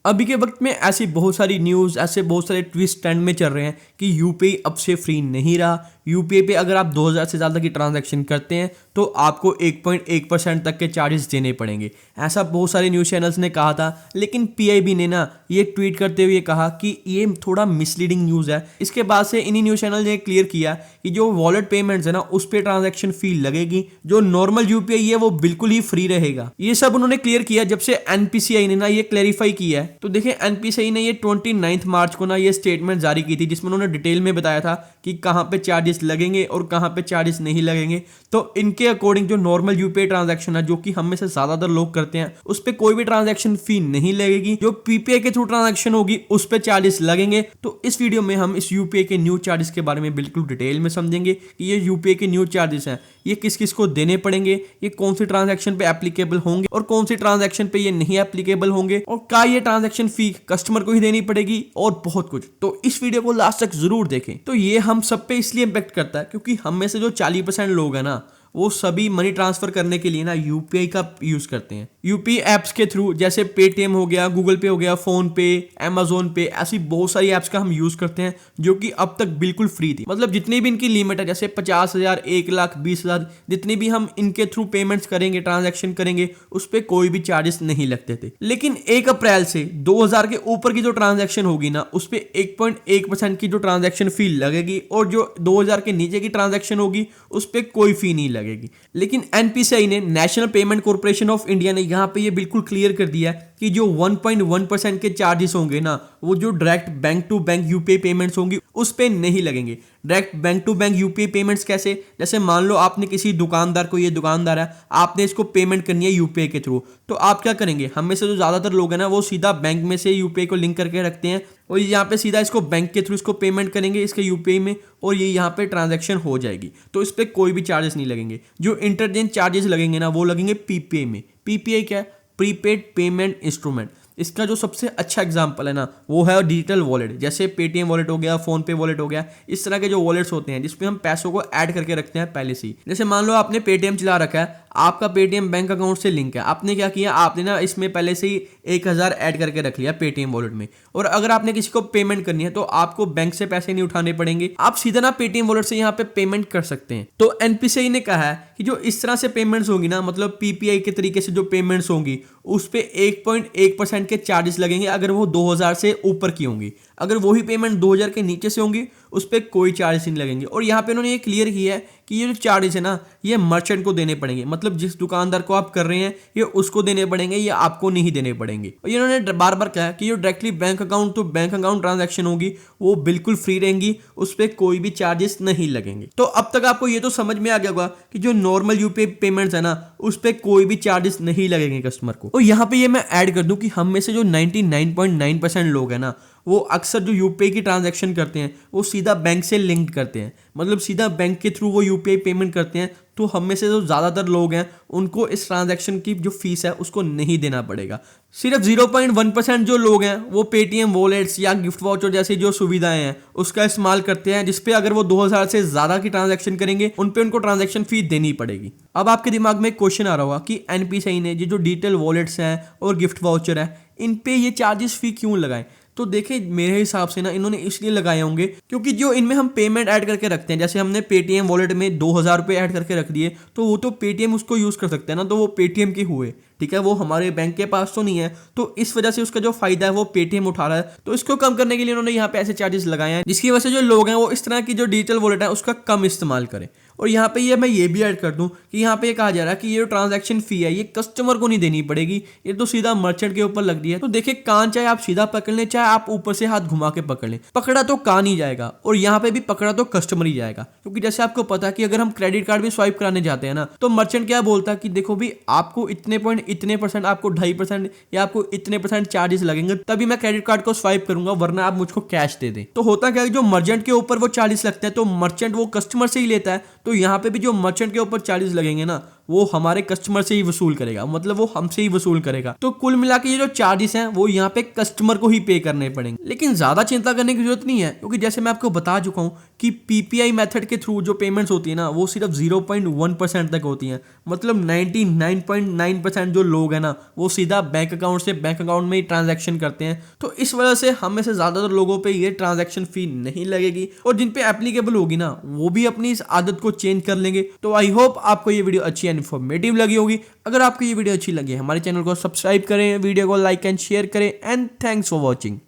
अभी के वक्त में ऐसी बहुत सारी न्यूज़, ऐसे बहुत सारे ट्विस्ट ट्रेंड में चल रहे हैं कि यूपीआई अब से फ्री नहीं रहा। यूपीआई पे अगर आप 2000 से ज़्यादा की ट्रांजैक्शन करते हैं तो आपको 1.1% तक के चार्जेस देने पड़ेंगे। ऐसा बहुत सारे न्यूज़ चैनल्स ने कहा था, लेकिन पीआईबी ने ना ये ट्वीट करते हुए कहा कि ये थोड़ा मिसलीडिंग न्यूज़ है। इसके बाद से इन्हीं न्यूज़ चैनल ने क्लियर किया कि जो वॉलेट पेमेंट्स है ना उस पर ट्रांजेक्शन फी लगेगी, जो नॉर्मल यूपीआई है वो बिल्कुल ही फ्री रहेगा। ये सब उन्होंने क्लियर किया जब से एनपीसीआई ने ना ये क्लैरिफाई किया है। तो देखिए, एनपीसीआई ने ये 29 मार्च को ना ये स्टेटमेंट जारी की थी जिसमें उन्होंने डिटेल में बताया था कि कहां पे चार्जेस लगेंगे और कहां पे चार्जेस नहीं लगेंगे। तो इनके अकॉर्डिंग जो नॉर्मल यूपीआई ट्रांजैक्शन है, जो कि हम में से ज्यादातर लोग करते हैं, उस पर कोई भी ट्रांजैक्शन फी नहीं लगेगी। जो पीपीआई के थ्रू ट्रांजैक्शन होगी उस पर चार्जेस लगेंगे। तो इस वीडियो में हम इस यूपीआई के न्यू चार्जेस के बारे में बिल्कुल डिटेल में समझेंगे कि ये यूपीआई के न्यू चार्जेस हैं, ये किस किस को देने पड़ेंगे, ये कौन सी ट्रांजैक्शन पे एप्लीकेबल होंगे और कौन सी ट्रांजैक्शन पे ये नहीं एप्लीकेबल होंगे, और क्या ये ट्रांजैक्शन फी कस्टमर को ही देनी पड़ेगी, और बहुत कुछ। तो इस वीडियो को लास्ट तक जरूर देखें। तो ये हम सब पे इसलिए इंपैक्ट करता है क्योंकि हम में से जो 40% लोग हैं ना, वो सभी मनी ट्रांसफर करने के लिए ना यूपीआई का यूज करते हैं। यूपीआई एप्स के थ्रू, जैसे पेटीएम हो गया, गूगल पे हो गया, फोन पे, अमेजोन पे, ऐसी बहुत सारी एप्स का हम यूज करते हैं जो कि अब तक बिल्कुल फ्री थी। मतलब जितनी भी इनकी लिमिट है, जैसे 50,000, 1,00,000, 20,000, जितनी भी हम इनके थ्रू पेमेंट्स करेंगे, ट्रांजेक्शन करेंगे, उस पर कोई भी चार्जेस नहीं लगते थे। लेकिन 1 अप्रैल से 2000 के ऊपर की जो ट्रांजेक्शन होगी ना, उस पर 1.1% की जो ट्रांजेक्शन फी लगेगी, और जो 2000 के नीचे की ट्रांजेक्शन होगी उस पर कोई फी नहीं लगेगी। लेकिन एनपीसीआई ने, national payment corporation of India ने यहां पे ये बिल्कुल क्लियर कर दिया कि जो 1.1% के चार्जेस होंगे ना, वो जो direct bank to bank UPI payments होंगी उस पे नहीं लगेंगे। Direct bank to bank UPI payments कैसे? जैसे मान लो आपने किसी दुकानदार को, ये दुकानदार है, आपने इसको पेमेंट करनी है यूपीआई के थ्रू, तो आप क्या करेंगे? हम में से जो ज्यादातर लोग हैं ना, वो सीधा बैंक में से यूपीआई को लिंक करके रखते हैं और यहाँ पे सीधा इसको बैंक के थ्रू इसको पेमेंट करेंगे इसके यूपीआई में, और ये यहाँ पे ट्रांजैक्शन हो जाएगी। तो इस पर कोई भी चार्जेस नहीं लगेंगे। जो इंटरचेंज चार्जेस लगेंगे ना, वो लगेंगे पीपीआई में। पीपीआई क्या है? Prepaid payment instrument. इसका जो सबसे अच्छा एग्जांपल है ना, वो है डिजिटल वॉलेट। जैसे पेटीएम वॉलेट हो गया, फोन पे वॉलेट हो गया, इस तरह के जो वॉलेट्स होते हैं जिसपे हम पैसों को ऐड करके रखते हैं पहले से ही। जैसे मान लो आपने पेटीएम चला रखा है, आपका पेटीएम बैंक अकाउंट से लिंक है, आपने क्या किया, आपने ना इसमें पहले से ही 1000 ऐड करके रख लिया पेटीएम वॉलेट में, और अगर आपने किसी को पेमेंट करनी है तो आपको बैंक से पैसे नहीं उठाने पड़ेंगे, आप सीधा ना पेटीएम वॉलेट से यहाँ पे पेमेंट कर सकते हैं। तो एनपीसीआई ने कहा है कि जो इस तरह से पेमेंट्स होगी ना, मतलब पीपीआई के तरीके से जो पेमेंट्स होंगी, उस पे 1.1% के चार्जेस लगेंगे अगर वो 2000 से ऊपर की होंगी। अगर वही पेमेंट 2000 के नीचे से होंगी उस पर कोई चार्जेस नहीं लगेंगे। और यहाँ पे उन्होंने ये क्लियर किया है कि ये जो चार्जेस है ना, ये मर्चेंट को देने पड़ेंगे। मतलब जिस दुकानदार को आप कर रहे हैं ये उसको देने पड़ेंगे, ये आपको नहीं देने पड़ेंगे। और इन्होंने बार बार कहा कि जो directly bank account to bank account transaction होगी वो बिल्कुल फ्री रहेंगी, उस पर कोई भी चार्जेस नहीं लगेंगे। तो अब तक आपको ये तो समझ में आ गया होगा कि जो नॉर्मल यूपीआई पेमेंट्स है ना, उस पर कोई भी चार्जेस नहीं लगेंगे कस्टमर को। और यहाँ पे ये मैं ऐड कर दूं कि हम में से जो 99.9% लोग हैं ना, वो अक्सर जो यूपीआई की ट्रांजैक्शन करते हैं वो सीधा बैंक से लिंक करते हैं, मतलब सीधा बैंक के थ्रू वो यूपीआई पेमेंट करते हैं। तो हम में से जो ज़्यादातर लोग हैं उनको इस ट्रांजैक्शन की जो फीस है उसको नहीं देना पड़ेगा। सिर्फ 0.1% जो लोग हैं वो पेटीएम वॉलेट्स या गिफ्ट वाउचर जैसी जो सुविधाएं हैं उसका इस्तेमाल करते हैं, जिसपे अगर वो 2000 से ज़्यादा की ट्रांजैक्शन करेंगे उन पे उनको ट्रांजैक्शन फी देनी पड़ेगी। अब आपके दिमाग में एक क्वेश्चन आ रहा होगा कि एनपीसीआई ने ये जो डिजिटल वॉलेट्स हैं और गिफ्ट वाउचर है, इन पे ये चार्जेस फी क्यों लगाए? तो देखिए, मेरे हिसाब से ना इन्होंने इसलिए लगाए होंगे क्योंकि जो इनमें हम पेमेंट ऐड करके रखते हैं, जैसे हमने पेटीएम वॉलेट में 2000 रुपये ऐड करके रख दिए, तो वो तो पेटीएम उसको यूज़ कर सकते हैं ना, तो वो पेटीएम के हुए, ठीक है, वो हमारे बैंक के पास तो नहीं है। तो इस वजह से उसका जो फायदा है वो पेटीएम उठा रहा है। तो इसको कम करने के लिए उन्होंने यहाँ पे ऐसे चार्जेस लगाए हैं जिसकी वजह से जो लोग हैं वो इस तरह की जो डिजिटल वॉलेट है उसका कम इस्तेमाल करें। और यहाँ पे ये मैं ये भी ऐड कर दूं कि यहाँ पे ये कहा जा रहा है कि ये जो ट्रांजैक्शन फी है ये कस्टमर को नहीं देनी पड़ेगी, ये तो सीधा मर्चेंट के ऊपर लग रही है। तो देखिए, कान चाहे आप सीधा पकड़ लें चाहे आप ऊपर से हाथ घुमा के पकड़ लें, पकड़ा तो कान ही जाएगा, और यहाँ पे भी पकड़ा तो कस्टमर ही जाएगा। क्योंकि जैसे आपको पता है कि अगर हम क्रेडिट कार्ड में स्वाइप कराने जाते हैं ना, तो मर्चेंट क्या बोलता है कि देखो भी आपको इतने परसेंट, आपको 2.5% या आपको इतने परसेंट चार्जेस लगेंगे तभी मैं क्रेडिट कार्ड को स्वाइप करूंगा, वरना आप मुझको कैश दे दें। तो होता क्या है, जो मर्चेंट के ऊपर वो चार्जेस लगते हैं तो मर्चेंट वो कस्टमर से ही लेता है। तो यहाँ पे भी जो मर्चेंट के ऊपर चार्जेस लगेंगे ना, वो हमारे कस्टमर से ही वसूल करेगा, मतलब वो हमसे ही वसूल करेगा। तो कुल मिला के ये जो चार्जेस हैं वो यहाँ पे कस्टमर को ही पे करने पड़ेंगे। लेकिन ज्यादा चिंता करने की जरूरत नहीं है, क्योंकि जैसे मैं आपको बता चुका हूँ कि पीपीआई मेथड के थ्रू जो पेमेंट्स होती है ना वो सिर्फ 0.1% तक होती हैं। मतलब 99.9% जो लोग हैं ना वो सीधा बैंक अकाउंट से बैंक अकाउंट में ही ट्रांजैक्शन करते हैं। तो इस वजह से हम में से ज्यादातर लोगों पे ये ट्रांजैक्शन फी नहीं लगेगी, और जिन पे एप्लीकेबल होगी ना वो भी अपनी इस आदत को चेंज कर लेंगे। तो आई होप आपको ये वीडियो अच्छी एंड इन्फॉर्मेटिव लगी होगी। अगर आपको ये वीडियो अच्छी लगी हमारे चैनल को सब्सक्राइब करें, वीडियो को लाइक एंड शेयर करें, एंड थैंक्स फॉर वॉचिंग।